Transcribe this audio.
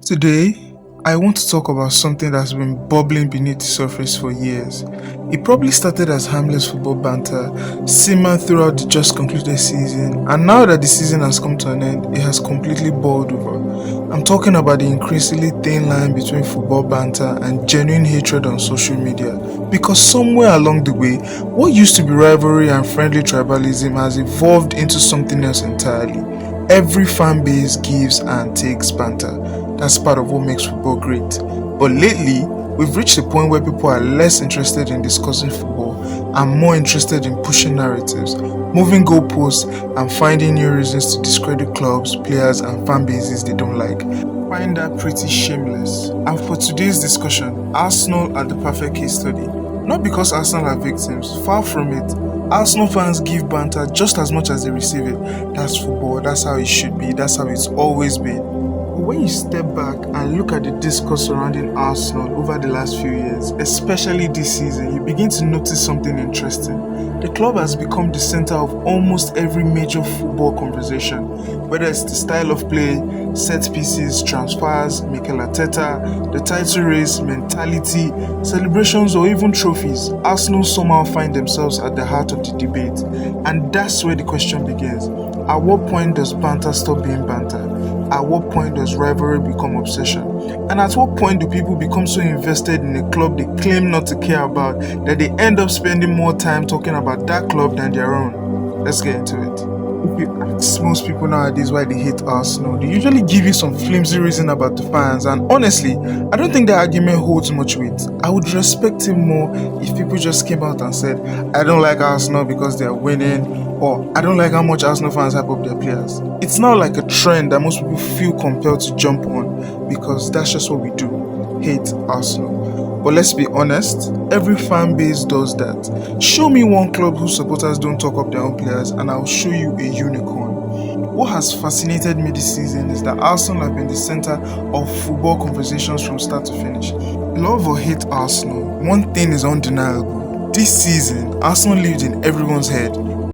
Today, I want to talk about something that's been bubbling beneath the surface for years. It probably started as harmless football banter, simmered throughout the just concluded season, and now that the season has come to an end, it has completely boiled over. I'm talking about the increasingly thin line between football banter and genuine hatred on social media. Because somewhere along the way, what used to be rivalry and friendly tribalism has evolved into something else entirely. Every fan base gives and takes banter. That's part of what makes football great. But lately, we've reached a point where people are less interested in discussing football and more interested in pushing narratives, moving goalposts, and finding new reasons to discredit clubs, players, and fan bases they don't like. I find that pretty shameless. And for today's discussion, Arsenal are the perfect case study. Not because Arsenal are victims, far from it. Arsenal fans give banter just as much as they receive it. That's football, that's how it should be, that's how it's always been. When you step back and look at the discourse surrounding Arsenal over the last few years, especially this season, you begin to notice something interesting. The club has become the center of almost every major football conversation, whether it's the style of play, set pieces, transfers, Mikel Arteta, the title race, mentality, celebrations, or even trophies. Arsenal somehow find themselves at the heart of the debate, and that's where the question begins. At what point does banter stop being banter? At what point does rivalry become obsession? And at what point do people become so invested in a club they claim not to care about that they end up spending more time talking about that club than their own? Let's get into it. If you ask most people nowadays why they hate Arsenal, they usually give you some flimsy reason about the fans, and honestly, I don't think that argument holds much weight. I would respect it more if people just came out and said, I don't like Arsenal because they are winning, or I don't like how much Arsenal fans hype up their players. It's not like a trend that most people feel compelled to jump on because that's just what we do, hate Arsenal. But let's be honest, every fan base does that. Show me one club whose supporters don't talk up their own players and I'll show you a unicorn. What has fascinated me this season is that Arsenal have been the center of football conversations from start to finish. Love or hate Arsenal, one thing is undeniable. This season, Arsenal lived in everyone's head.